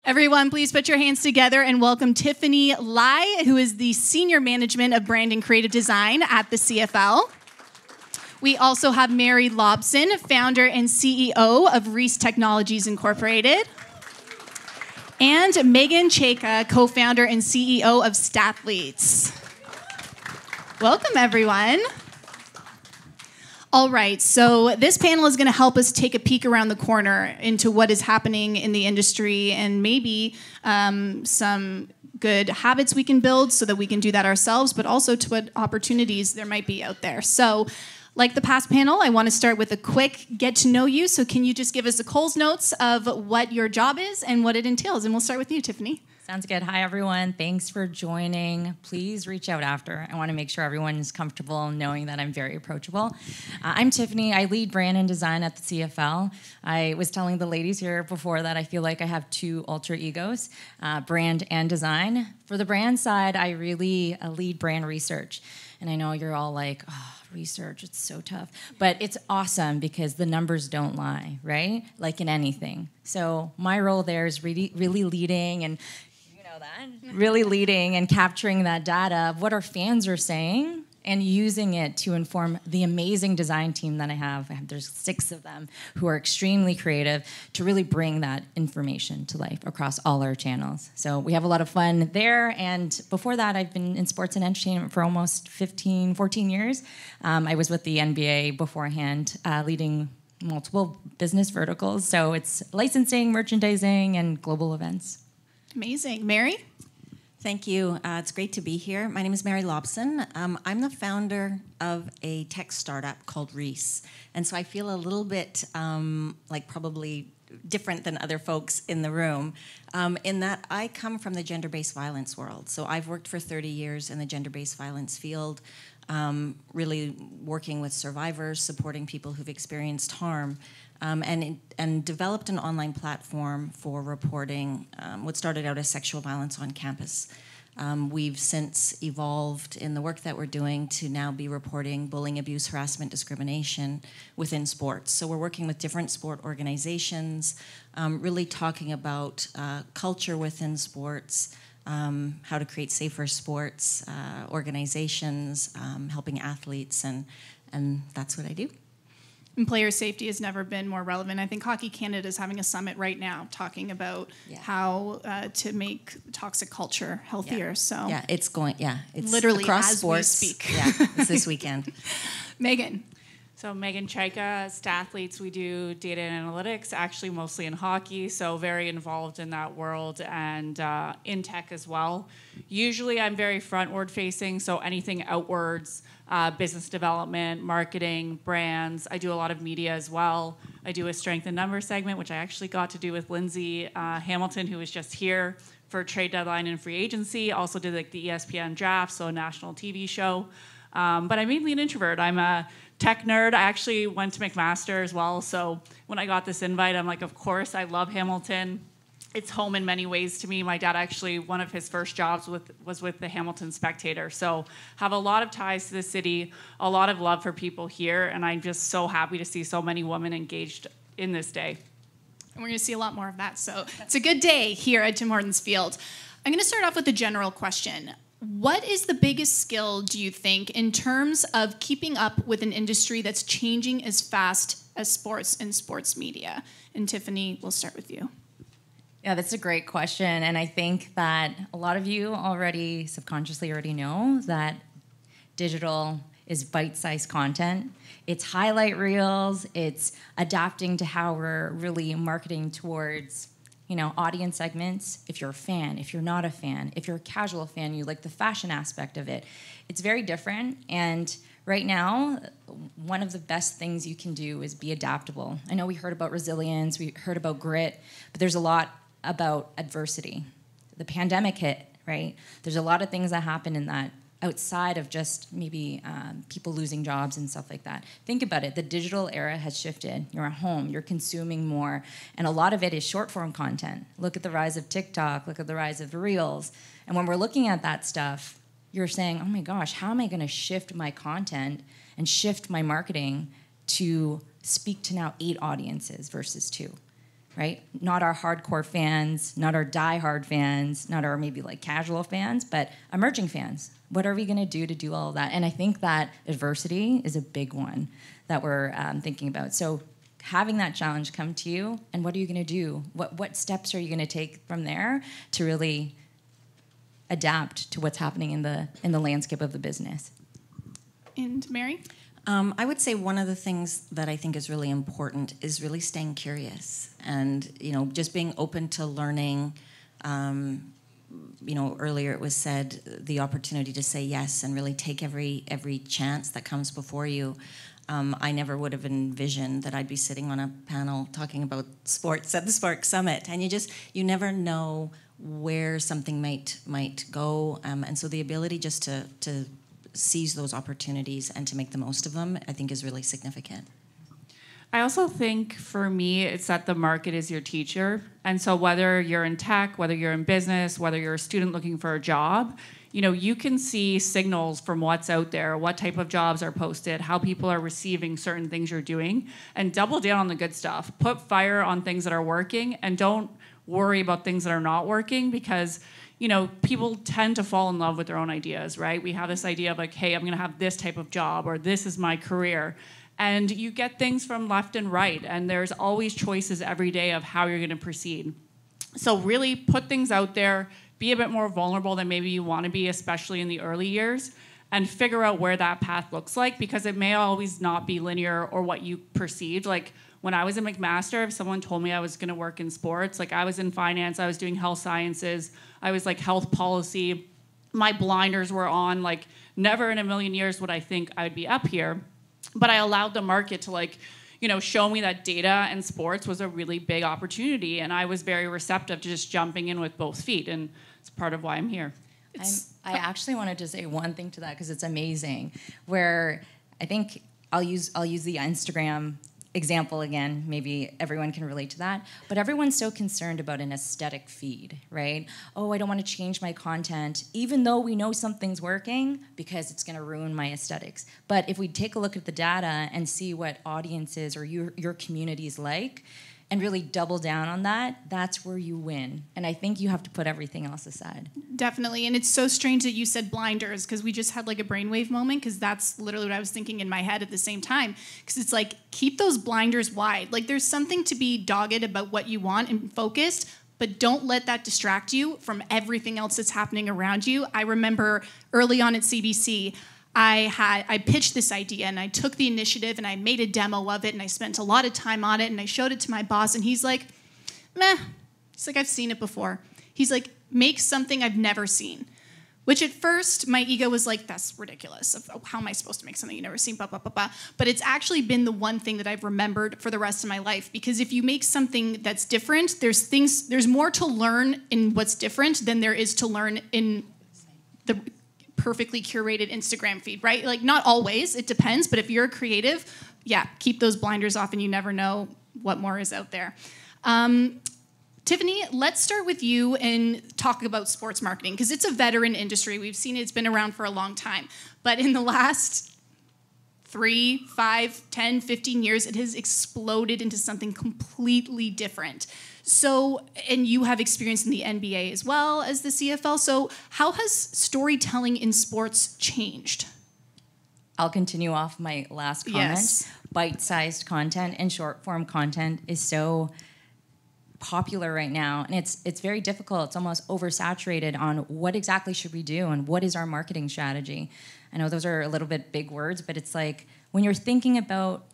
Everyone, please put your hands together and welcome Tiffany Lai, who is the Senior Management of Brand and Creative Design at the CFL. We also have Mary Lobson, founder and CEO of Reese Technologies Incorporated. And Megan Cheka, co-founder and CEO of Stathletes. Welcome, everyone. All right, so this panel is going to help us take a peek around the corner into what is happening in the industry and maybe some good habits we can build so that we can do that ourselves, but also to what opportunities there might be out there. So, like the past panel, I want to start with a quick get to know you. So can you just give us a Coles Notes of what your job is and what it entails? And we'll start with you, Tiffany. Sounds good. Hi, everyone. Thanks for joining. Please reach out after. I want to make sure everyone is comfortable knowing that I'm very approachable. I'm Tiffany. I lead brand and design at the CFL. I was telling the ladies here before that I feel like I have two alter egos, brand and design. For the brand side, I really lead brand research. And I know you're all like, oh, research, it's so tough. But it's awesome because the numbers don't lie, right? Like in anything. So my role there is really leading and really leading and capturing that data of what our fans are saying and using it to inform the amazing design team that I have. There's 6 of them who are extremely creative to really bring that information to life across all our channels. So we have a lot of fun there. And before that, I've been in sports and entertainment for almost 14 years. I was with the NBA beforehand, leading multiple business verticals. So it's licensing, merchandising, and global events. Amazing. Mary? Thank you. It's great to be here. My name is Mary Lobson. I'm the founder of a tech startup called Reese. And so I feel a little bit like probably different than other folks in the room in that I come from the gender-based violence world. So I've worked for 30 years in the gender-based violence field, really working with survivors, supporting people who've experienced harm. And developed an online platform for reporting what started out as sexual violence on campus. We've since evolved in the work that we're doing to now be reporting bullying, abuse, harassment, discrimination within sports. So we're working with different sport organizations, really talking about culture within sports, how to create safer sports, organizations, helping athletes, and that's what I do. And player safety has never been more relevant. I think Hockey Canada is having a summit right now talking about how to make toxic culture healthier. It's literally across as sports. we speak. It's this weekend. Megan. So Megan Cheka, Stathletes, we do data and analytics, actually mostly in hockey, so very involved in that world and in tech as well. Usually I'm very frontward facing, so anything outwards, business development, marketing, brands. I do a lot of media as well. I do a strength and numbers segment, which I actually got to do with Lindsay Hamilton, who was just here for trade deadline and free agency. Also did like the ESPN draft, so a national TV show. But I'm mainly an introvert. I'm a tech nerd. I actually went to McMaster as well. So when I got this invite, I'm like, of course, I love Hamilton. It's home in many ways to me. My dad actually, one of his first jobs was with the Hamilton Spectator. So have a lot of ties to the city, a lot of love for people here. And I'm just so happy to see so many women engaged in this day. And we're going to see a lot more of that. So it's a good day here at Tim Hortons Field. I'm going to start off with a general question. What is the biggest skill, do you think, in terms of keeping up with an industry that's changing as fast as sports and sports media? And Tiffany, we'll start with you. Yeah, that's a great question. And I think that a lot of you already subconsciously already know that digital is bite-sized content. It's highlight reels. It's adapting to how we're really marketing towards audience segments. If you're a fan, if you're not a fan, if you're a casual fan, you like the fashion aspect of it. It's very different. And right now, one of the best things you can do is be adaptable. I know we heard about resilience, we heard about grit, but there's a lot about adversity. The pandemic hit, right? There's a lot of things that happen in that outside of just maybe people losing jobs and stuff like that. Think about it. The digital era has shifted. You're at home. You're consuming more. And a lot of it is short-form content. Look at the rise of TikTok. Look at the rise of Reels. And when we're looking at that stuff, you're saying, oh my gosh, how am I going to shift my content and shift my marketing to speak to now 8 audiences versus 2? right? Not our hardcore fans, not our diehard fans, not our maybe like casual fans, but emerging fans. What are we going to do all of that? And I think that adversity is a big one that we're thinking about. So having that challenge come to you, and what are you going to do? What steps are you going to take from there to really adapt to what's happening in the landscape of the business? And Mary? I would say one of the things that I think is really important is really staying curious and, just being open to learning. Earlier it was said the opportunity to say yes and really take every chance that comes before you. I never would have envisioned that I'd be sitting on a panel talking about sports at the Spark Summit, and you never know where something might go, and so the ability just to seize those opportunities and to make the most of them, I think, is really significant. I also think for me, it's that the market is your teacher. And so whether you're in tech, whether you're in business, whether you're a student looking for a job, you can see signals from what's out there, what type of jobs are posted, how people are receiving certain things you're doing, and double down on the good stuff. Put fire on things that are working and don't worry about things that are not working, because people tend to fall in love with their own ideas, right? We have this idea of like, hey, I'm going to have this type of job, or this is my career. And you get things from left and right, and there's always choices every day of how you're going to proceed. So really put things out there, be a bit more vulnerable than maybe you want to be, especially in the early years, and figure out where that path looks like, because it may always not be linear or what you perceived. Like when I was in McMaster, if someone told me I was going to work in sports, like I was in finance, I was doing health sciences, I was like health policy, my blinders were on, like never in a million years would I think I'd be up here. But I allowed the market to show me that data and sports was a really big opportunity, and I was very receptive to just jumping in with both feet, and it's part of why I'm here. I actually wanted to say one thing to that, because it's amazing, where I think I'll use the Instagram example again. Maybe everyone can relate to that, but everyone's so concerned about an aesthetic feed, right? Oh, I don't want to change my content, even though we know something's working, because it's going to ruin my aesthetics. But if we take a look at the data and see what audiences or your community's like, and really double down on that, that's where you win. And I think you have to put everything else aside. Definitely. And it's so strange that you said blinders, because we just had like a brainwave moment, because that's literally what I was thinking in my head at the same time. Because it's like, keep those blinders wide. Like there's something to be dogged about what you want and focused, but don't let that distract you from everything else that's happening around you. I remember early on at CBC, I pitched this idea, and I took the initiative and I made a demo of it, and I spent a lot of time on it, and I showed it to my boss, and he's like, meh. He's like, I've seen it before. He's like, make something I've never seen. Which at first, my ego was like, that's ridiculous. How am I supposed to make something you've never seen? Blah, blah, blah, blah. But it's actually been the one thing that I've remembered for the rest of my life. Because if you make something that's different, there's more to learn in what's different than there is to learn in the perfectly curated Instagram feed, right? Like not always, it depends, but if you're a creative, keep those blinders off, and you never know what more is out there. Tiffany, let's start with you and talk about sports marketing, because it's a veteran industry. We've seen it's been around for a long time, but in the last 3, 5, 10, 15 years, it has exploded into something completely different. So, and you have experience in the NBA as well as the CFL. So how has storytelling in sports changed? I'll continue off my last comment. Yes. Bite-sized content and short-form content is so popular right now, and it's very difficult. It's almost oversaturated on what exactly should we do and what is our marketing strategy. I know those are a little bit big words, but it's like when you're thinking about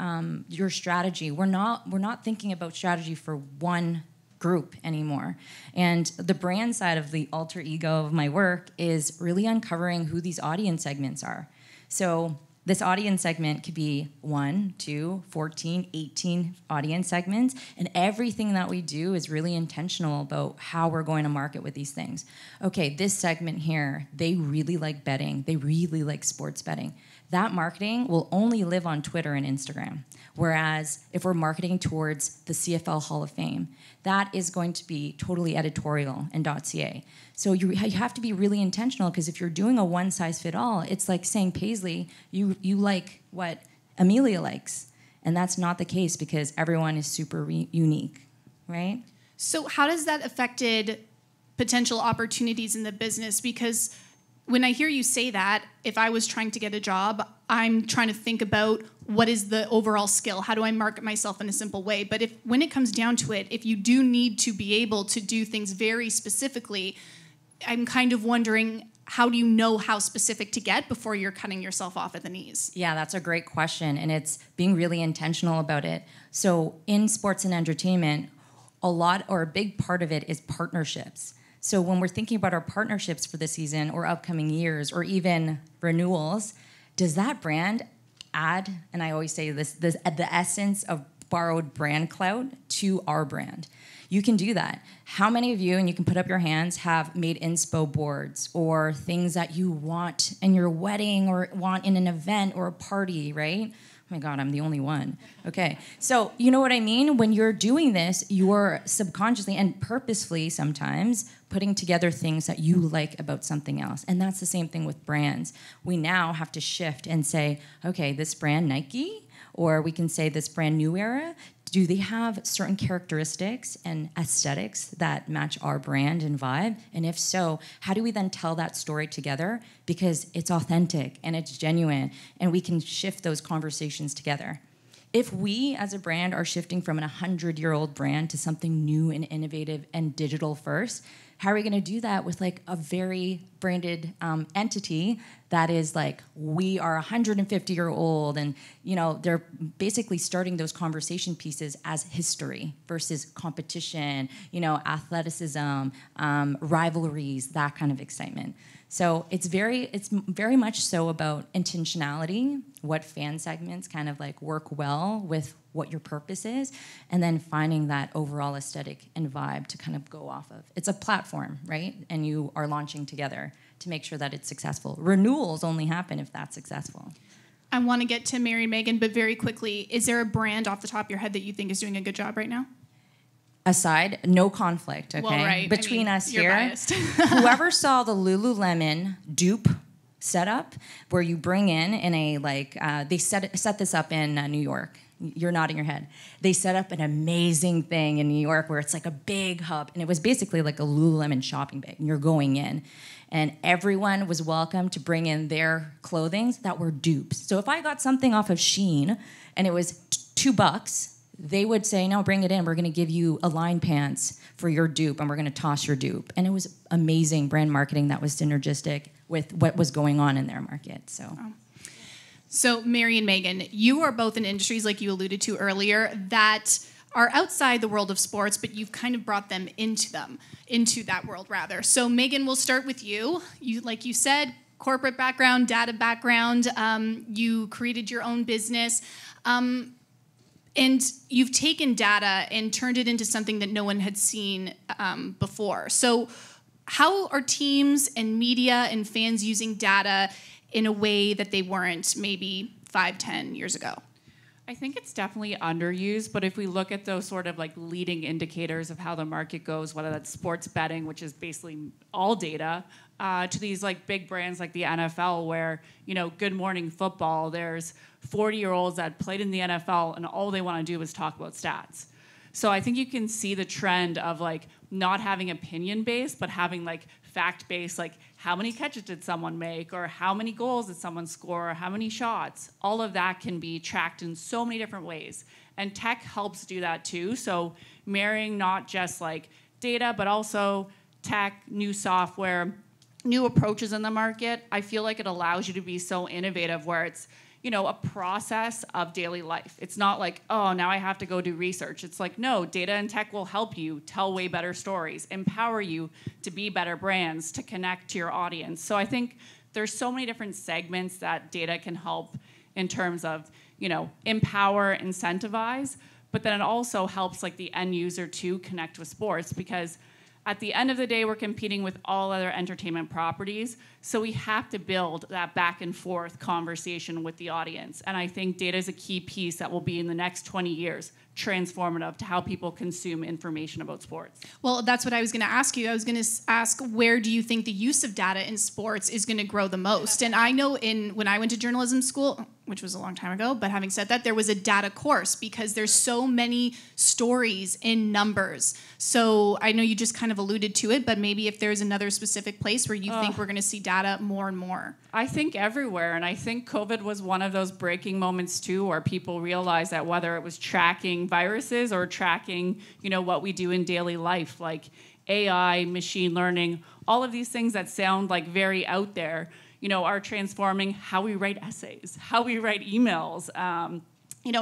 your strategy, we're not thinking about strategy for one group anymore. And the brand side of the alter ego of my work is really uncovering who these audience segments are. So this audience segment could be 1, 2, 14, 18 audience segments, and everything that we do is really intentional about how we're going to market with these things. Okay, this segment here, they really like betting. They really like sports betting. That marketing will only live on Twitter and Instagram. Whereas if we're marketing towards the CFL Hall of Fame, that is going to be totally editorial and .ca. So you have to be really intentional, because if you're doing a one-size-fit-all, it's like saying, Paisley, you like what Amelia likes. And that's not the case, because everyone is super unique. right? So how does that affected potential opportunities in the business? Because when I hear you say that, if I was trying to get a job, I'm trying to think about what is the overall skill? How do I market myself in a simple way? But when it comes down to it, if you do need to be able to do things very specifically, I'm kind of wondering, how do you know how specific to get before you're cutting yourself off at the knees? Yeah, that's a great question, and it's being really intentional about it. So in sports and entertainment, a big part of it is partnerships. So when we're thinking about our partnerships for the season or upcoming years or even renewals, does that brand add, and I always say this the essence of borrowed brand clout to our brand? You can do that. How many of you, and you can put up your hands, have made inspo boards or things that you want in your wedding or want in an event or a party, right? Oh my God, I'm the only one. Okay, so you know what I mean? When you're doing this, you're subconsciously and purposefully sometimes putting together things that you like about something else. And that's the same thing with brands. We now have to shift and say, okay, this brand Nike, or we can say this brand New Era, do they have certain characteristics and aesthetics that match our brand and vibe? And if so, how do we then tell that story together? Because it's authentic and it's genuine, and we can shift those conversations together. If we as a brand are shifting from an 100-year-old brand to something new and innovative and digital first, how are we going to do that with like a very branded entity that is like, we are 150-year-old, and you know, they're basically starting those conversation pieces as history versus competition, you know, athleticism, rivalries, that kind of excitement. So it's very much so about intentionality, what fan segments kind of like work well with what your purpose is, and then finding that overall aesthetic and vibe to kind of go off of. It's a platform, right? And you are launching together to make sure that it's successful. Renewals only happen if that's successful. I want to get to Mary and Megan, but very quickly, is there a brand off the top of your head that you think is doing a good job right now? Aside, no conflict, okay? Well, right. Between us you're here, biased. whoever saw the Lululemon dupe setup, where you bring in a like, they set this up in New York. You're nodding your head. They set up an amazing thing in New York where it's like a big hub, and it was basically like a Lululemon shopping bag, and you're going in, and everyone was welcome to bring in their clothing that were dupes. So if I got something off of Shein and it was $2, they would say, no, bring it in. We're going to give you Align pants for your dupe, and we're going to toss your dupe. And it was amazing brand marketing that was synergistic with what was going on in their market. So Mary and Megan, you are both in industries, like you alluded to earlier, that are outside the world of sports, but you've kind of brought them into that world, rather. So Megan, we'll start with you. You, like you said, corporate background, data background. You created your own business. And you've taken data and turned it into something that no one had seen before. So how are teams and media and fans using data in a way that they weren't maybe 5-10 years ago? I think it's definitely underused, but if we look at those sort of like leading indicators of how the market goes, whether that's sports betting, which is basically all data, to these like big brands like the NFL, where, you know, Good Morning Football, there's 40-year-olds that played in the NFL and all they want to do is talk about stats. So I think you can see the trend of like not having opinion-based, but having like fact-based, like how many catches did someone make, or how many goals did someone score, or how many shots. All of that can be tracked in so many different ways. And tech helps do that too. So marrying not just like data, but also tech, new software, new approaches in the market, I feel like it allows you to be so innovative, where it's, you know, a process of daily life. It's not like, oh, now I have to go do research. It's like, no, data and tech will help you tell way better stories, empower you to be better brands, to connect to your audience. So I think there's so many different segments that data can help in terms of, you know, empower, incentivize, but then it also helps like the end user to connect with sports, because at the end of the day, we're competing with all other entertainment properties, so we have to build that back and forth conversation with the audience. And I think data is a key piece that will be, in the next 20 years, transformative to how people consume information about sports. Well, that's what I was going to ask you. I was going to ask, where do you think the use of data in sports is going to grow the most? And I know when I went to journalism school, which was a long time ago. But having said that, there was a data course because there's so many stories in numbers. So I know you just kind of alluded to it, but maybe if there's another specific place where you think we're going to see data more and more. I think everywhere, and I think COVID was one of those breaking moments too, where people realized that whether it was tracking viruses or tracking, what we do in daily life, like AI, machine learning, all of these things that sound like very out there, are transforming how we write essays, how we write emails,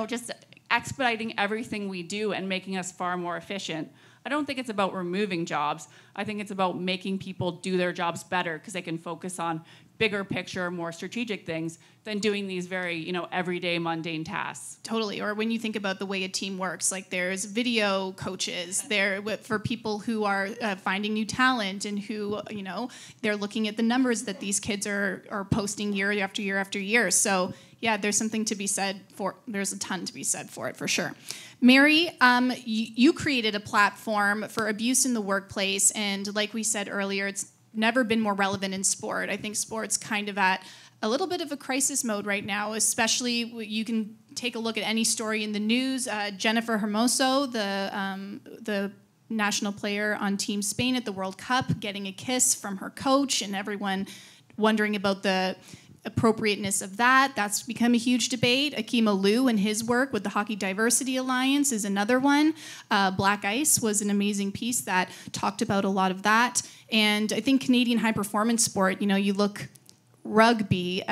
just expediting everything we do and making us far more efficient. I don't think it's about removing jobs. I think it's about making people do their jobs better because they can focus on bigger picture, more strategic things than doing these very, everyday mundane tasks. Totally. Or when you think about the way a team works, like there's video coaches there for people who are finding new talent and who, they're looking at the numbers that these kids are posting year after year after year. So yeah, there's something to be said there's a ton to be said for it, for sure. Mary, you created a platform for abuse in the workplace, and like we said earlier, it's never been more relevant in sport. I think sport's kind of at a little bit of a crisis mode right now, especially you can take a look at any story in the news. Jennifer Hermoso, the national player on Team Spain at the World Cup, getting a kiss from her coach, and everyone wondering about the appropriateness of that. That's become a huge debate. Akeem Alou and his work with the Hockey Diversity Alliance is another one. Black Ice was an amazing piece that talked about a lot of that. And I think Canadian high performance sport, you look rugby,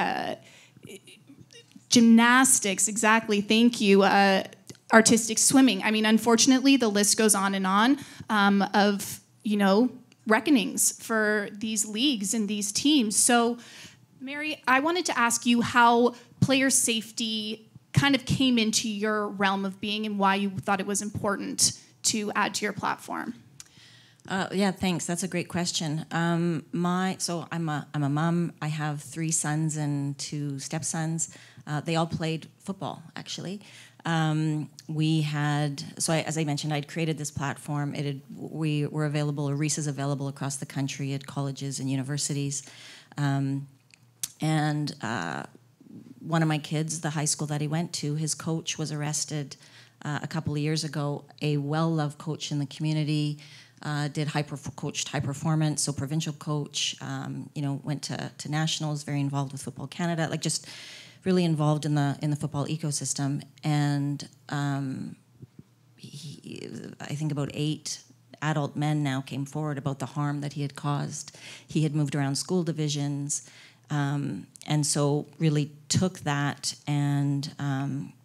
gymnastics, exactly, thank you, artistic swimming. I mean, unfortunately, the list goes on and on of, reckonings for these leagues and these teams. So Mary, I wanted to ask you how player safety kind of came into your realm of being and why you thought it was important to add to your platform. Yeah, thanks. That's a great question. So I'm a mom. I have 3 sons and 2 stepsons. They all played football, actually. As I mentioned, I'd created this platform. We were available, Reese is available across the country at colleges and universities. And one of my kids, the high school that he went to, his coach was arrested a couple of years ago. A well-loved coach in the community, coached high performance, so provincial coach, went to nationals, very involved with Football Canada, just really involved in the football ecosystem. And I think about 8 adult men now came forward about the harm that he had caused. He had moved around school divisions. And so really took that and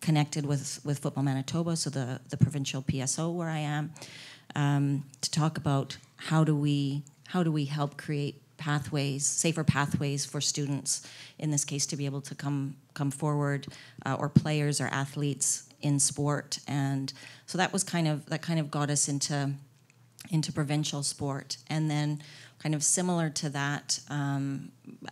connected with Football Manitoba, so the provincial PSO where I am, to talk about how do we help create safer pathways for students, in this case, to be able to come forward, or players or athletes in sport. And so that kind of got us into provincial sport. And then kind of similar to that,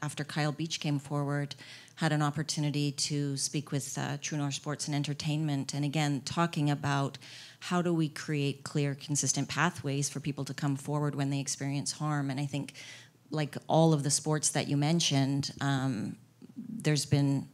after Kyle Beach came forward, had an opportunity to speak with True North Sports and Entertainment, and again, talking about how do we create clear, consistent pathways for people to come forward when they experience harm. And I think, like all of the sports that you mentioned, there's a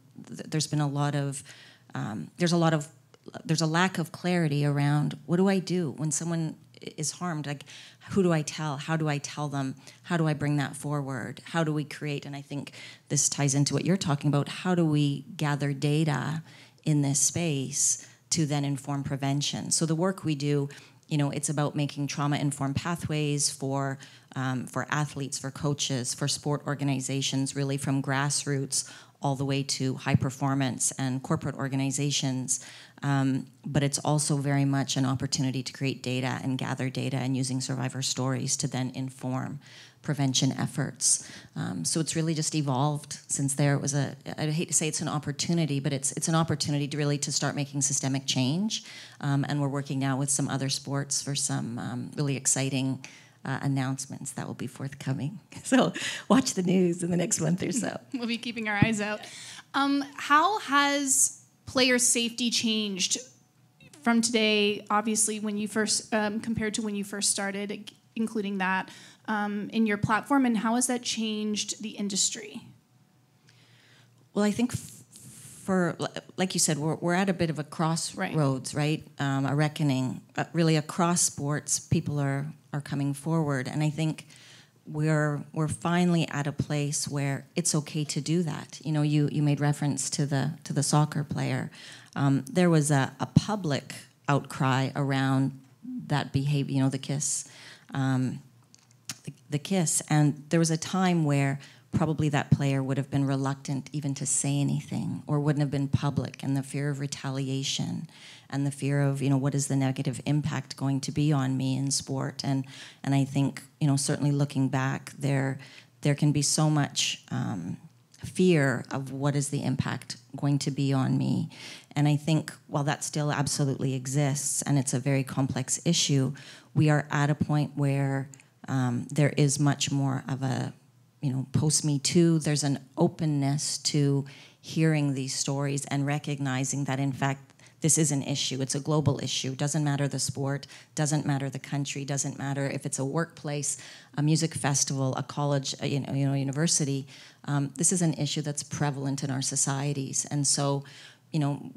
lack of clarity around what do I do when someone is harmed. Like, who do I tell? How do I tell them? How do I bring that forward? How do we create? And I think this ties into what you're talking about. How do we gather data in this space to then inform prevention? So the work we do, it's about making trauma-informed pathways for athletes, for coaches, for sport organizations, really from grassroots all the way to high performance and corporate organizations. But it's also very much an opportunity to create data and gather data and using survivor stories to then inform prevention efforts. So it's really just evolved since there. It was I hate to say it's an opportunity, but it's an opportunity to start making systemic change. And we're working now with some other sports for some really exciting announcements that will be forthcoming. So watch the news in the next month or so. We'll be keeping our eyes out. How has player safety changed from today, obviously, when you first, compared to when you first started, including that in your platform, and how has that changed the industry? Well, I think for, like you said, we're at a bit of a crossroads, right? A reckoning. Really, across sports, people are coming forward, and I think we're finally at a place where it's okay to do that. You know, you made reference to the soccer player. There was a public outcry around that behavior. You know, the kiss, the kiss, and there was a time where probably that player would have been reluctant even to say anything, or wouldn't have been public, and the fear of retaliation and the fear of, you know, what is the negative impact going to be on me in sport. And I think, you know, certainly looking back, there can be so much fear of what is the impact going to be on me. And I think while that still absolutely exists, and it's a very complex issue, we are at a point where there is much more of a, you know, post-Me Too, there's an openness to hearing these stories and recognizing that, in fact, this is an issue. It's a global issue. Doesn't matter the sport, doesn't matter the country, doesn't matter if it's a workplace, a music festival, a college, university. This is an issue that's prevalent in our societies. And so, you know,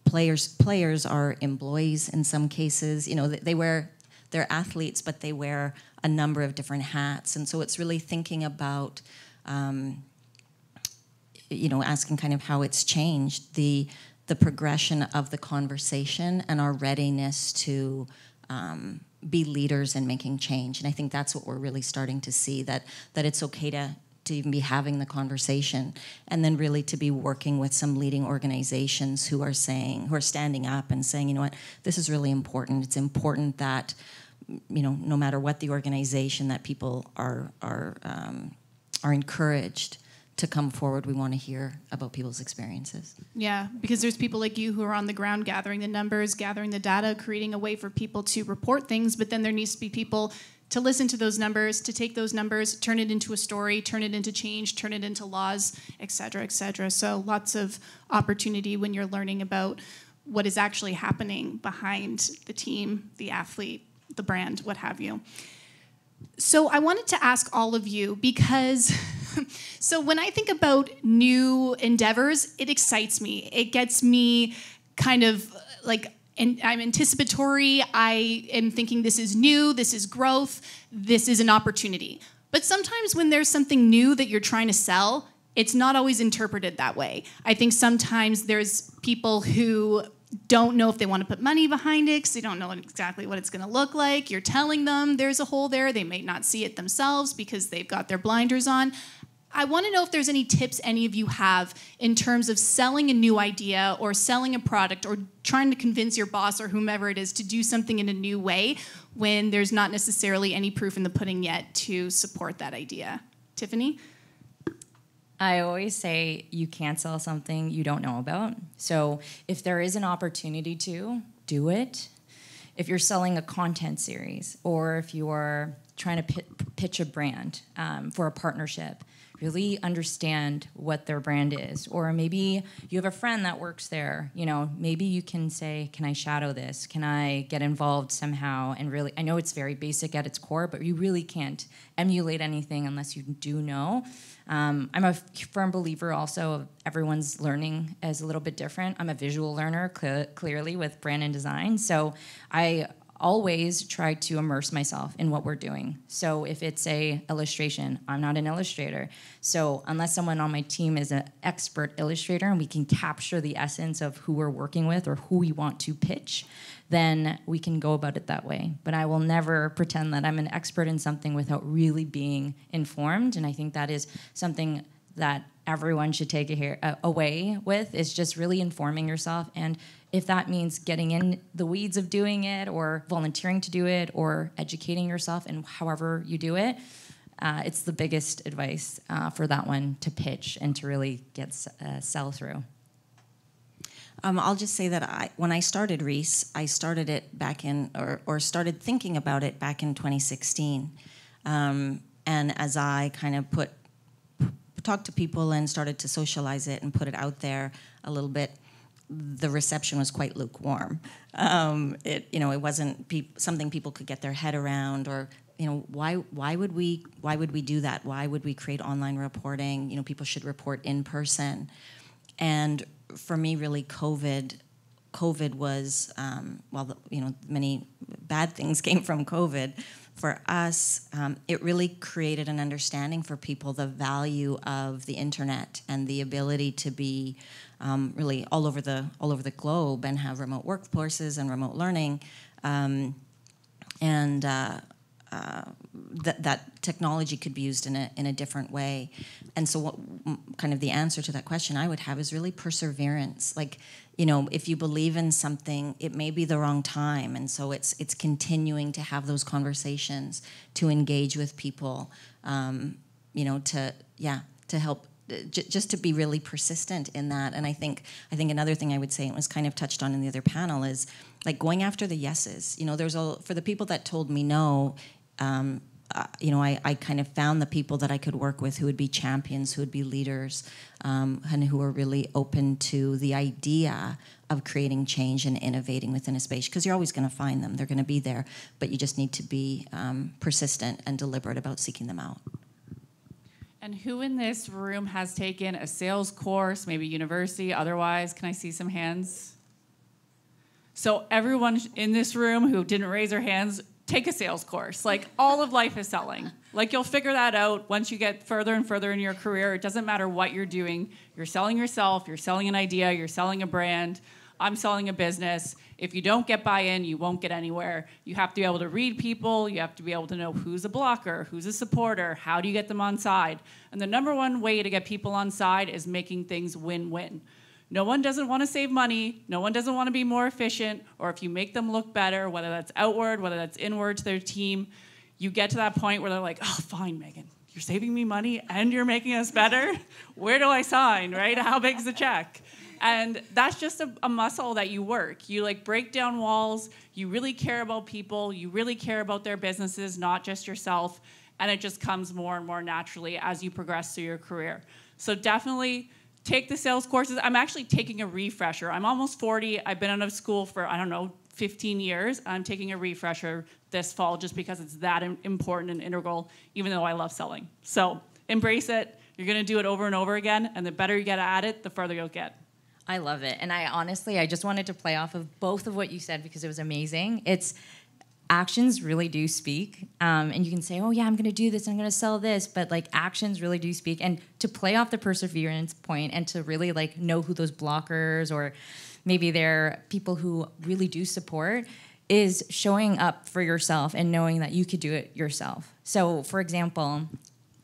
players are employees in some cases. You know, they're athletes, but they wear a number of different hats. And so it's really thinking about, asking kind of how it's changed, the progression of the conversation and our readiness to be leaders in making change. And I think that's what we're really starting to see, that it's okay to even be having the conversation, and then really to be working with some leading organizations who are standing up and saying, you know what, this is really important. It's important that, you know, no matter what the organization, that people are encouraged to come forward. We want to hear about people's experiences. Yeah, because there's people like you who are on the ground gathering the numbers, gathering the data, creating a way for people to report things, but then there needs to be people to listen to those numbers, to take those numbers, turn it into a story, turn it into change, turn it into laws, et cetera, et cetera. So lots of opportunity when you're learning about what is actually happening behind the team, the athlete, the brand, what have you. So I wanted to ask all of you, because so when I think about new endeavors, it excites me. It gets me kind of like, and I'm anticipatory. I am thinking this is new, this is growth, this is an opportunity. But sometimes when there's something new that you're trying to sell, it's not always interpreted that way. I think sometimes there's people who don't know if they want to put money behind it because they don't know exactly what it's going to look like. You're telling them there's a hole there. They may not see it themselves because they've got their blinders on. I want to know if there's any tips any of you have in terms of selling a new idea or selling a product or trying to convince your boss or whomever it is to do something in a new way when there's not necessarily any proof in the pudding yet to support that idea. Tiffany? I always say you can't sell something you don't know about. So if there is an opportunity to, do it. If you're selling a content series, or if you are trying to pitch a brand for a partnership, really understand what their brand is. Or maybe you have a friend that works there. You know, maybe you can say, can I shadow this? Can I get involved somehow? And really, I know it's very basic at its core, but you really can't emulate anything unless you do know. I'm a firm believer also of everyone's learning is a little bit different. I'm a visual learner, clearly, with brand and design. So I always try to immerse myself in what we're doing. So if it's a illustration, I'm not an illustrator. So unless someone on my team is an expert illustrator and we can capture the essence of who we're working with or who we want to pitch, then we can go about it that way. But I will never pretend that I'm an expert in something without really being informed. And I think that is something that everyone should take away with, is just really informing yourself. And if that means getting in the weeds of doing it, or volunteering to do it, or educating yourself in however you do it, it's the biggest advice for that one, to pitch and to really get sell through. I'll just say that when I started Reese, I started it back in, or started thinking about it back in 2016. And as I kind of talked to people and started to socialize it and put it out there a little bit, the reception was quite lukewarm. It wasn't something people could get their head around, or why would we do that? Why would we create online reporting? People should report in person. And for me, really, COVID was, many bad things came from COVID. For us, it really created an understanding for people the value of the internet and the ability to be really all over the globe and have remote workforces and remote learning, that technology could be used in a different way. And so what kind of the answer to that question I would have is really perseverance. Like, if you believe in something, it may be the wrong time. And so it's continuing to have those conversations, to engage with people, to help, just to be really persistent in that. And I think another thing I would say, and it was kind of touched on in the other panel, is like going after the yeses. For the people that told me no, I kind of found the people that I could work with who would be champions, who would be leaders, and who are really open to the idea of creating change and innovating within a space. Because you're always going to find them; they're going to be there, but you just need to be persistent and deliberate about seeking them out. And who in this room has taken a sales course, maybe university? Otherwise, can I see some hands? So everyone in this room who didn't raise their hands, take a sales course. Like, all of life is selling. Like, you'll figure that out once you get further and further in your career. It doesn't matter what you're doing. You're selling yourself. You're selling an idea. You're selling a brand. I'm selling a business. If you don't get buy-in, you won't get anywhere. You have to be able to read people. You have to be able to know who's a blocker, who's a supporter, how do you get them on side. And the number one way to get people on side is making things win-win. No one doesn't want to save money. No one doesn't want to be more efficient. Or if you make them look better, whether that's outward, whether that's inward to their team, you get to that point where they're like, oh, fine, Megan, you're saving me money and you're making us better? Where do I sign, right? How big's the check? And that's just a muscle that you work. You like break down walls. You really care about people. You really care about their businesses, not just yourself. And it just comes more and more naturally as you progress through your career. So definitely take the sales courses. I'm actually taking a refresher. I'm almost 40. I've been out of school for, 15 years. I'm taking a refresher this fall just because it's that important and integral, even though I love selling. So embrace it. You're going to do it over and over again. And the better you get at it, the further you'll get. I love it. And I just wanted to play off of both of what you said because it was amazing. It's actions really do speak. And you can say, oh yeah, I'm going to do this, I'm going to sell this. But like actions really do speak. And to play off the perseverance point and to really like know who those blockers or maybe they're people who really do support is showing up for yourself and knowing that you could do it yourself. So for example,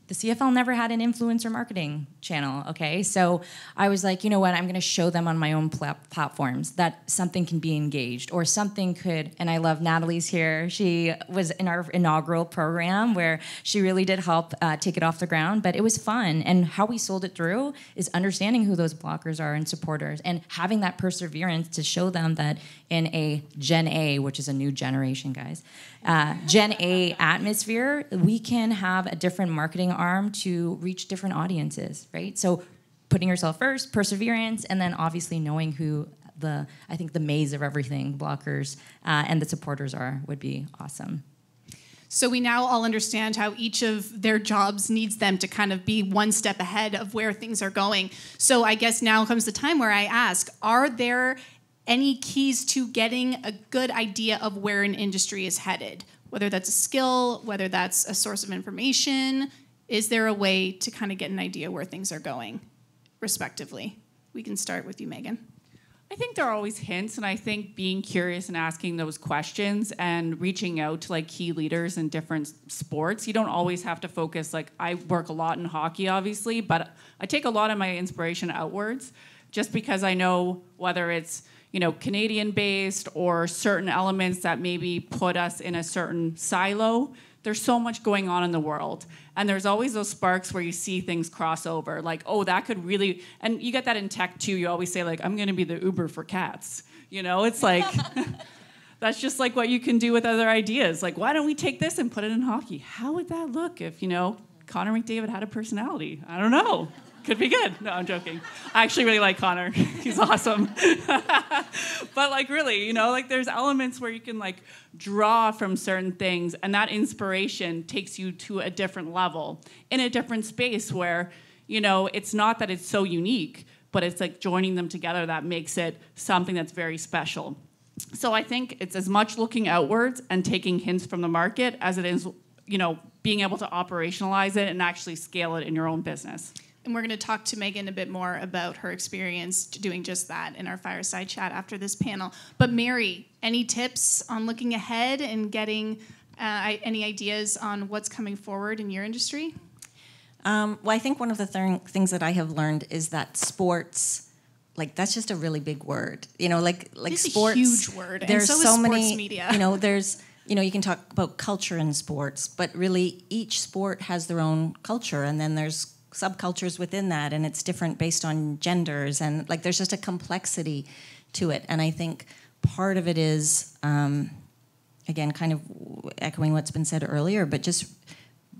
the CFL never had an influencer marketing channel, okay? So I was like, you know what, I'm gonna show them on my own platforms that something can be engaged or something could, and I love Natalie's here. She was in our inaugural program where she really did help take it off the ground, but it was fun. And how we sold it through is understanding who those blockers are and supporters and having that perseverance to show them that in a Gen A, which is a new generation, guys, Gen A atmosphere, we can have a different marketing arm to reach different audiences, right? So putting yourself first, perseverance, and then obviously knowing who I think the maze of everything, blockers and the supporters are would be awesome. So we now all understand how each of their jobs needs them to kind of be one step ahead of where things are going. So I guess now comes the time where I ask, are there any keys to getting a good idea of where an industry is headed? Whether that's a skill, whether that's a source of information, is there a way to kind of get an idea where things are going, respectively? We can start with you, Megan. I think there are always hints, and I think being curious and asking those questions and reaching out to like key leaders in different sports. You don't always have to focus, like I work a lot in hockey, obviously, but I take a lot of my inspiration outwards just because I know whether it's Canadian-based or certain elements that maybe put us in a certain silo. There's so much going on in the world. And there's always those sparks where you see things cross over. Like, oh, that could really... And you get that in tech, too. You always say, like, I'm going to be the Uber for cats. It's like... That's just like what you can do with other ideas. Like, why don't we take this and put it in hockey? How would that look if, Connor McDavid had a personality? I don't know. Could be good. No, I'm joking. I actually really like Connor. He's awesome. But like really, there's elements where you can like draw from certain things and that inspiration takes you to a different level in a different space where, it's not that it's so unique, but it's like joining them together that makes it something that's very special. So I think it's as much looking outwards and taking hints from the market as it is, being able to operationalize it and actually scale it in your own business. And we're going to talk to Megan a bit more about her experience doing just that in our fireside chat after this panel. But Mary, any tips on looking ahead and getting any ideas on what's coming forward in your industry? Well, I think one of the things that I have learned is that sports, that's just a really big word. Like it's sports. A huge word. There's and so so is many sports media. There's you can talk about culture in sports, but really each sport has their own culture, and then there's subcultures within that, and it's different based on genders, and there's just a complexity to it. And I think part of it is, again, kind of echoing what's been said earlier, but just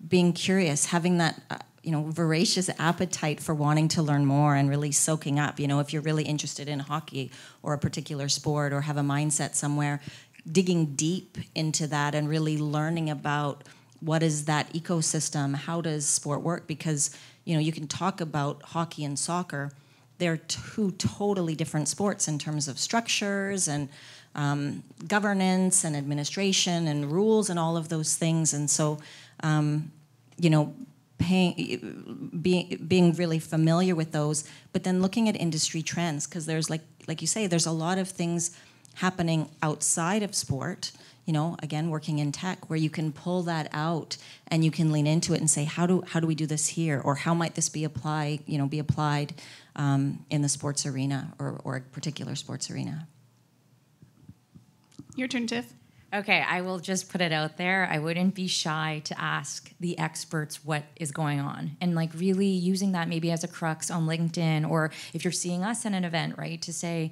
being curious, having that voracious appetite for wanting to learn more and really soaking up. If you're really interested in hockey or a particular sport or have a mindset somewhere, digging deep into that and really learning about what is that ecosystem, how does sport work, because you can talk about hockey and soccer. They're two totally different sports in terms of structures and governance and administration and rules and all of those things. And so, being really familiar with those, but then looking at industry trends, because there's like you say, there's a lot of things happening outside of sport. Again, working in tech, where you can pull that out and you can lean into it and say, how do we do this here, or how might this be applied in the sports arena or a particular sports arena. Your turn, Tiff. Okay, I will just put it out there. I wouldn't be shy to ask the experts what is going on, and really using that maybe as a crux on LinkedIn, or if you're seeing us at an event, right, to say,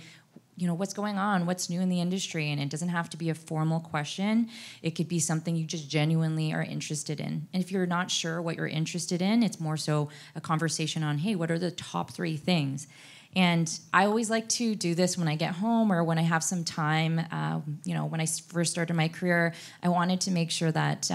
what's going on, what's new in the industry. And it doesn't have to be a formal question. It could be something you just genuinely are interested in. And if you're not sure what you're interested in, it's more so a conversation on, hey, what are the top 3 things? And I always like to do this when I get home or when I have some time. When I first started my career, I wanted to make sure that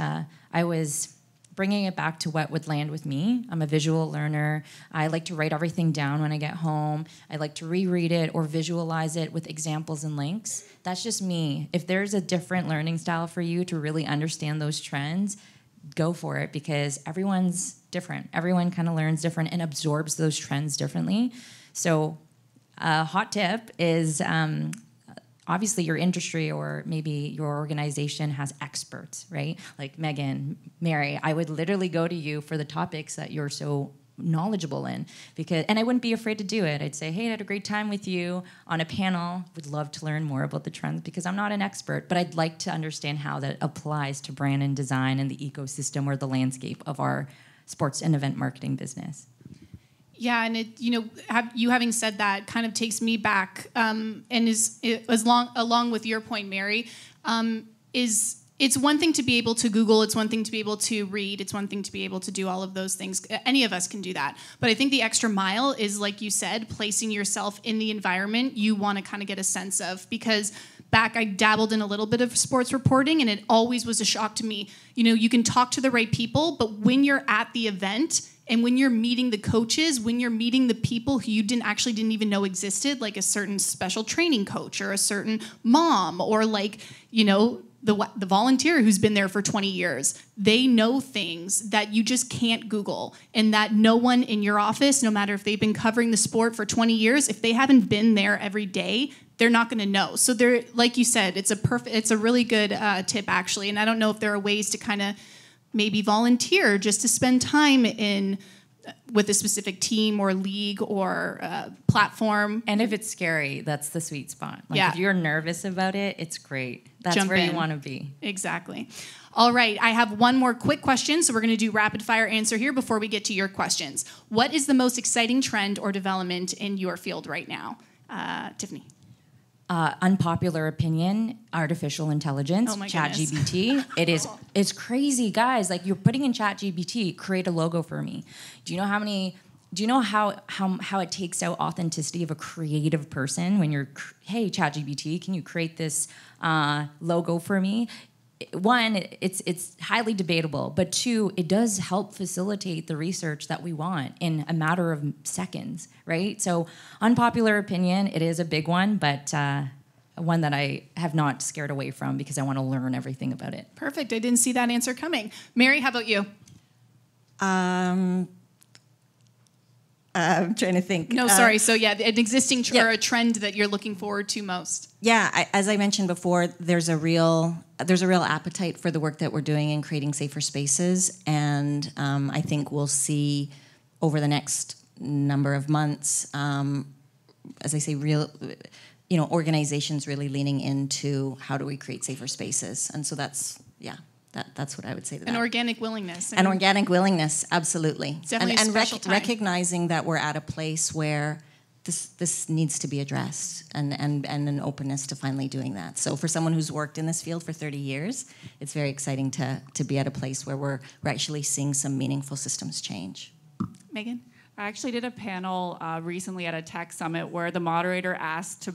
I was bringing it back to what would land with me. I'm a visual learner. I like to write everything down when I get home. I like to reread it or visualize it with examples and links. That's just me. If there's a different learning style for you to really understand those trends, go for it, because everyone's different. Everyone kind of learns different and absorbs those trends differently. So a hot tip is obviously your industry or maybe your organization has experts, right? Like Megan, Mary, I would literally go to you for the topics that you're so knowledgeable in, and I wouldn't be afraid to do it. I'd say, hey, I had a great time with you on a panel. Would love to learn more about the trends, because I'm not an expert, but I'd like to understand how that applies to brand and design and the ecosystem or the landscape of our sports and event marketing business. Yeah, and having said that kind of takes me back, and along with your point, Mary, it's one thing to be able to Google, it's one thing to be able to read, it's one thing to be able to do all of those things. Any of us can do that. But I think the extra mile is, like you said, placing yourself in the environment you want to kind of get a sense of. Because back, I dabbled in a little bit of sports reporting, and it always was a shock to me. You can talk to the right people, but when you're at the event, and when you're meeting the coaches, when you're meeting the people who you didn't even know existed, like a certain special training coach or a certain mom or the volunteer who's been there for 20 years, they know things that you just can't Google, and that no one in your office, no matter if they've been covering the sport for 20 years, if they haven't been there every day, they're not going to know. So they're, like you said, it's a really good tip, actually. And I don't know if there are ways to kind of maybe volunteer just to spend time with a specific team or league or platform. And if it's scary, that's the sweet spot. Yeah. If you're nervous about it, it's great. That's Jump where in. you want to be. Exactly. All right, I have one more quick question, so we're going to do rapid fire answer here before we get to your questions. What is the most exciting trend or development in your field right now? Tiffany. Unpopular opinion, artificial intelligence, Oh my ChatGPT. It's crazy, guys. You're putting in ChatGPT, create a logo for me. Do you know how it takes out authenticity of a creative person when you're, hey, ChatGPT, can you create this logo for me? one, it's highly debatable, but two, it does help facilitate the research that we want in a matter of seconds, right? So unpopular opinion, it is a big one, but one that I have not scared away from because I want to learn everything about it. Perfect. I didn't see that answer coming. Mary, how about you? I'm trying to think. No, sorry. So yeah, an existing or a trend that you're looking forward to most. Yeah, as I mentioned before, there's a real appetite for the work that we're doing in creating safer spaces, and I think we'll see over the next number of months, as I say, organizations really leaning into how do we create safer spaces, and so that's what I would say to that. An organic willingness. An organic willingness, absolutely. It's definitely a special time. Recognizing that we're at a place where this needs to be addressed and an openness to finally doing that. So for someone who's worked in this field for 30 years, it's very exciting to be at a place where we're actually seeing some meaningful systems change. Megan? I actually did a panel recently at a tech summit where the moderator asked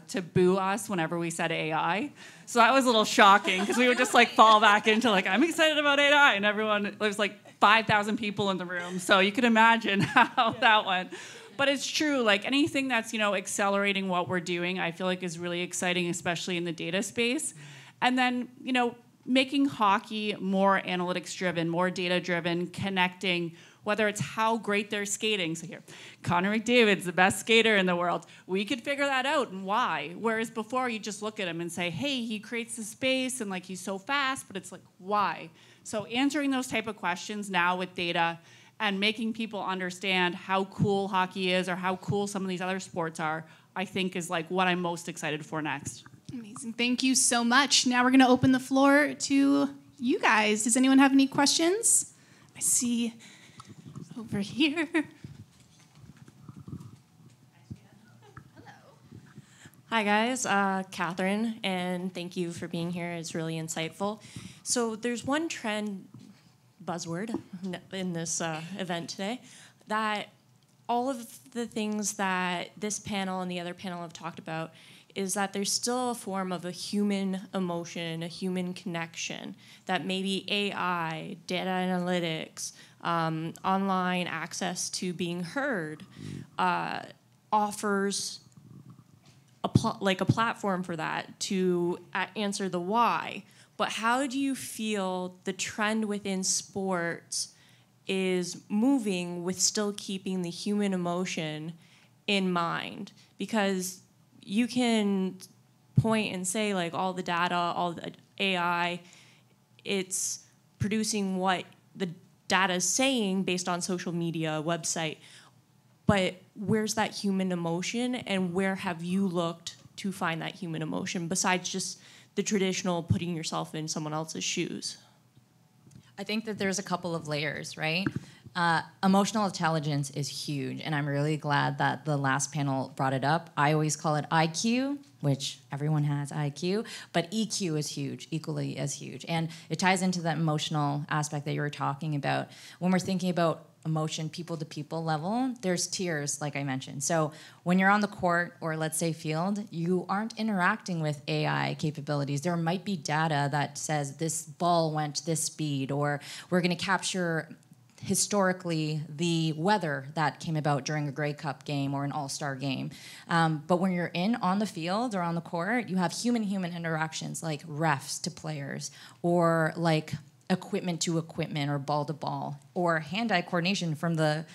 to boo us whenever we said AI. So that was a little shocking because we would just fall back into I'm excited about AI, and everyone, there was 5,000 people in the room. So you can imagine how that went. But it's true, anything that's accelerating what we're doing, I feel is really exciting, especially in the data space. And then making hockey more analytics driven, more data driven, connecting. Whether it's how great they're skating. So here, Connor McDavid's the best skater in the world. We could figure that out and why. Whereas before you just look at him and say, hey, he creates the space and he's so fast, but it's why? So answering those type of questions now with data and making people understand how cool hockey is or how cool some of these other sports are, I think is what I'm most excited for next. Amazing. Thank you so much. Now we're going to open the floor to you guys. Does anyone have any questions? I see over here. Hi guys, Catherine, and thank you for being here. It's really insightful. So there's one trend buzzword in this event today that all of the things that this panel and the other panel have talked about is that there's still a form of a human emotion, a human connection that maybe AI, data analytics, online access to being heard offers a platform for that to answer the why. But how do you feel the trend within sports is moving with still keeping the human emotion in mind? Because you can point and say all the data, all the AI, it's producing what the data is saying based on social media, website. But where's that human emotion, and where have you looked to find that human emotion besides just the traditional putting yourself in someone else's shoes? I think that there's a couple of layers, right? Emotional intelligence is huge, and I'm really glad that the last panel brought it up. I always call it IQ, which everyone has IQ, but EQ is huge, equally as huge. And it ties into that emotional aspect that you were talking about. When we're thinking about emotion, people-to-people level, there's tiers, like I mentioned. So when you're on the court, or let's say field, you aren't interacting with AI capabilities. There might be data that says this ball went this speed, or we're going to capture historically the weather that came about during a Grey Cup game or an All-Star game. But when you're on the field or on the court, you have human-human interactions like refs to players, or equipment to equipment, or ball to ball, or hand-eye coordination from the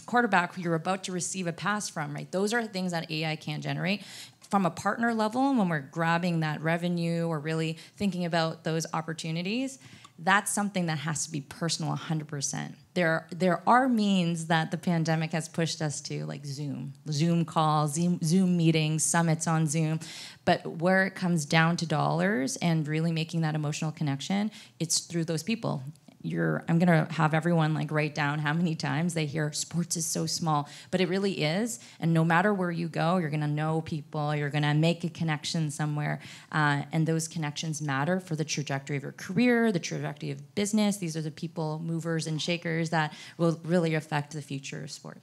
quarterback who you're about to receive a pass from, right? Those are things that AI can generate. From a partner level, when we're grabbing that revenue or really thinking about those opportunities, that's something that has to be personal 100%. There are means that the pandemic has pushed us to, like Zoom calls, Zoom meetings, summits on Zoom. But where it comes down to dollars and really making that emotional connection, it's through those people. I'm gonna have everyone write down how many times they hear sports is so small, but it really is. And no matter where you go, you're gonna know people, you're gonna make a connection somewhere, and those connections matter for the trajectory of your career, the trajectory of business. These are the people, movers and shakers that will really affect the future of sport.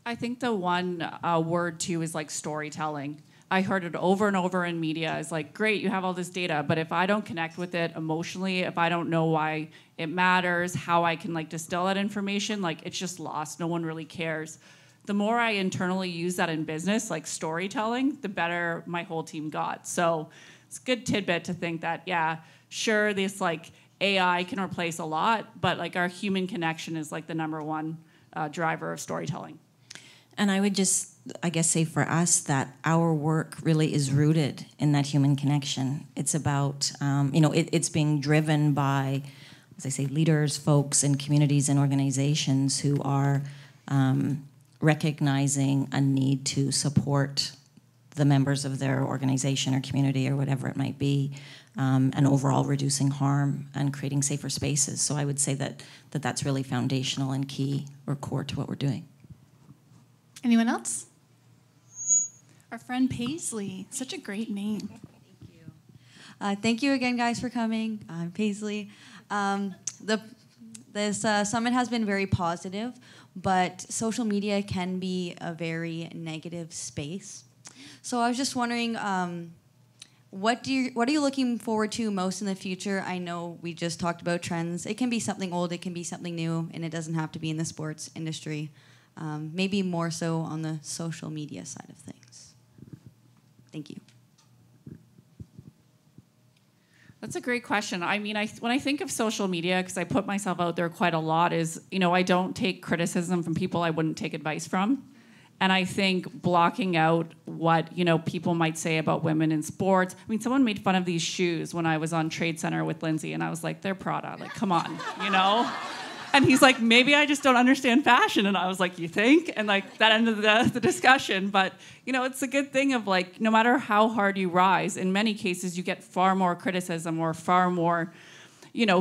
I think the one word too is storytelling. I heard it over and over in media. It's like, great, you have all this data, but if I don't connect with it emotionally, if I don't know why it matters, how I can like distill that information, like it's just lost. No one really cares. The more I internally use that in business, like storytelling, the better my whole team got. So it's a good tidbit to think that, yeah, sure, this like AI can replace a lot, but like our human connection is like the number one driver of storytelling. And I would just, I guess, say for us that our work really is rooted in that human connection. It's about, it's being driven by, as I say, leaders, folks, and communities and organizations who are recognizing a need to support the members of their organization or community or whatever it might be, and overall reducing harm and creating safer spaces. So I would say that's really foundational and key or core to what we're doing. Anyone else? Our friend Paisley. Such a great name. Thank you. Thank you again, guys, for coming. I'm Paisley. This summit has been very positive, but social media can be a very negative space. So I was just wondering, what are you looking forward to most in the future? I know we just talked about trends. It can be something old, it can be something new, and it doesn't have to be in the sports industry. Maybe more so on the social media side of things. Thank you. That's a great question. I mean, when I think of social media, because I put myself out there quite a lot, I don't take criticism from people I wouldn't take advice from. And I think blocking out what, people might say about women in sports. I mean, someone made fun of these shoes when I was on Trade Center with Lindsay, and I was like, they're Prada. Like, come on, And he's like, maybe I just don't understand fashion. And I was like, you think? And like that ended the discussion. But, it's a good thing of like, no matter how hard you rise, in many cases you get far more criticism or far more,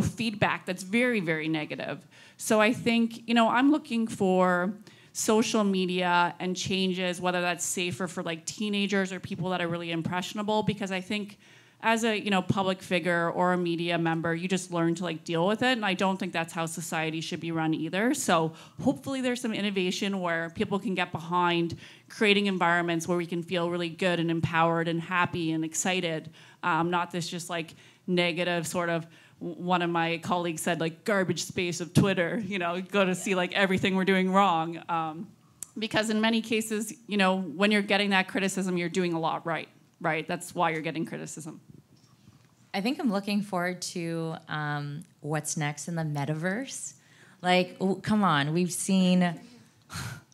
feedback that's very, very negative. So I think, I'm looking for social media and changes, whether that's safer for like teenagers or people that are really impressionable, because I think as a public figure or a media member, you just learn to like deal with it, and I don't think that's how society should be run either. So hopefully there's some innovation where people can get behind creating environments where we can feel really good and empowered and happy and excited, not this just like negative sort of, one of my colleagues said like garbage space of Twitter, go to see like everything we're doing wrong, because in many cases, when you're getting that criticism, you're doing a lot right? That's why you're getting criticism. I think I'm looking forward to what's next in the metaverse. Like, come on, we've seen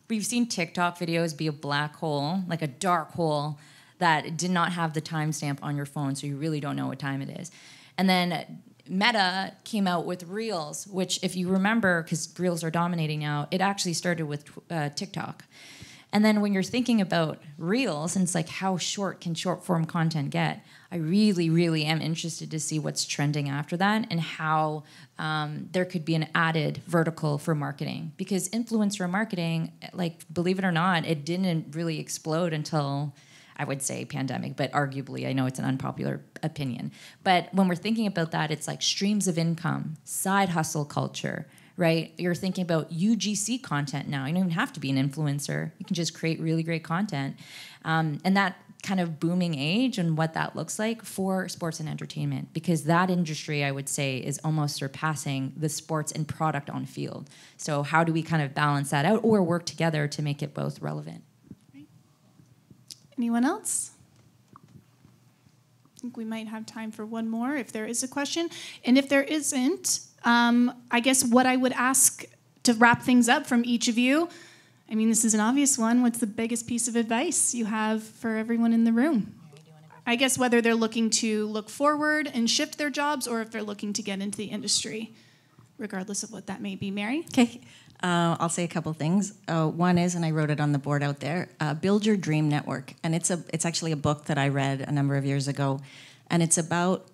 TikTok videos be a black hole, like a dark hole that did not have the timestamp on your phone, so you really don't know what time it is. And then Meta came out with Reels, which, if you remember, because Reels are dominating now, it actually started with TikTok. And then when you're thinking about Reels, and it's like, how short can short-form content get? I really, really am interested to see what's trending after that and how there could be an added vertical for marketing. Because influencer marketing, like, believe it or not, it didn't really explode until, I would say, pandemic, but arguably, I know it's an unpopular opinion. But when we're thinking about that, it's like streams of income, side hustle culture, right? You're thinking about UGC content now. You don't even have to be an influencer. You can just create really great content. And that kind of booming age and what that looks like for sports and entertainment, because that industry, I would say, is almost surpassing the sports and product on field. So how do we kind of balance that out or work together to make it both relevant? Anyone else? I think we might have time for one more if there is a question. And if there isn't, I guess what I would ask to wrap things up from each of you, I mean, this is an obvious one. What's the biggest piece of advice you have for everyone in the room? I guess whether they're looking to look forward and shift their jobs or if they're looking to get into the industry, regardless of what that may be. Mary? Okay. I'll say a couple things. One is, and I wrote it on the board out there, Build Your Dream Network. And it's actually a book that I read a number of years ago. And it's about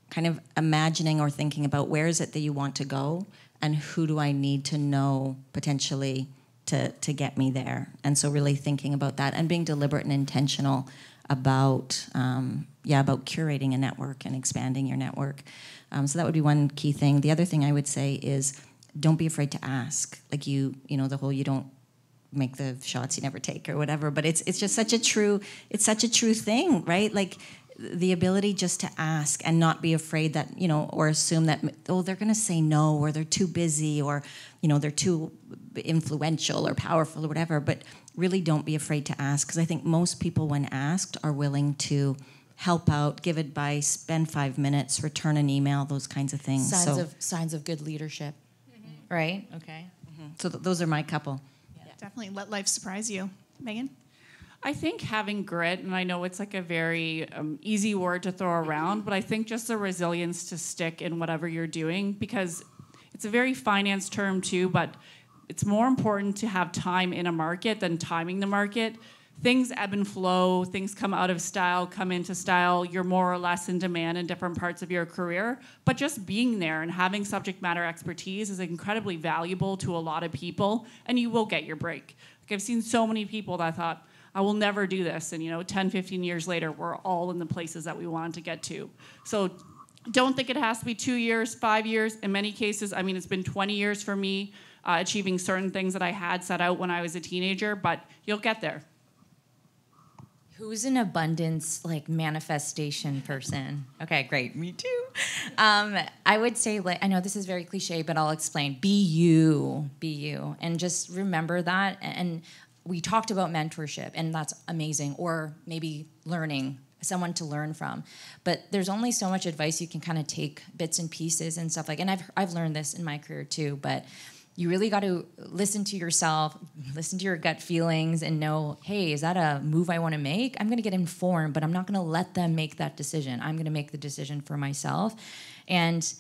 kind of imagining or thinking about where is it that you want to go and who do I need to know potentially to get me there. And so really thinking about that and being deliberate and intentional about curating a network and expanding your network. So that would be one key thing. The other thing I would say is don't be afraid to ask. Like the whole you don't make the shots you never take or whatever. But it's just such a true thing, right? Like the ability just to ask and not be afraid that, or assume that, oh, they're going to say no, or they're too busy, or, they're too influential or powerful or whatever. But really don't be afraid to ask, because I think most people, when asked, are willing to help out, give advice, spend 5 minutes, return an email, those kinds of things. Signs of good leadership, right? Okay. So those are my couple. Definitely let life surprise you. Megan? I think having grit, and I know it's like a very easy word to throw around, but I think just the resilience to stick in whatever you're doing, because it's a very finance term too, but it's more important to have time in a market than timing the market. Things ebb and flow, things come out of style, come into style, you're more or less in demand in different parts of your career, but just being there and having subject matter expertise is incredibly valuable to a lot of people, and you will get your break. Like I've seen so many people that thought, I will never do this, and 10, 15 years later, we're all in the places that we wanted to get to. So don't think it has to be 2 years, 5 years. In many cases, it's been 20 years for me achieving certain things that I had set out when I was a teenager, but you'll get there. Who's an abundance manifestation person? Okay, great. Me too. I would say, I know this is very cliche, but I'll explain. Be you, and just remember that. And we talked about mentorship, and that's amazing. Or maybe learning, someone to learn from. But there's only so much advice you can kind of take bits and pieces and stuff and I've learned this in my career too. But you really got to listen to yourself, listen to your gut feelings, and know, hey, is that a move I want to make? I'm going to get informed, but I'm not going to let them make that decision. I'm going to make the decision for myself. And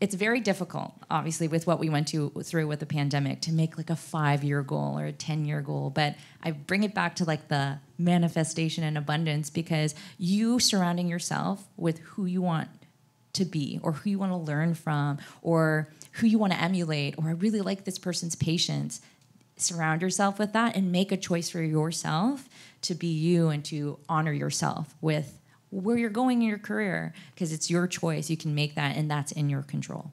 it's very difficult, obviously, with what we went through with the pandemic, to make a 5-year goal or a 10-year goal. But I bring it back to the manifestation and abundance, because you surrounding yourself with who you want to be, or who you want to learn from, or who you want to emulate, or I really like this person's patience. Surround yourself with that and make a choice for yourself to be you and to honor yourself with where you're going in your career, because it's your choice. You can make that, and that's in your control.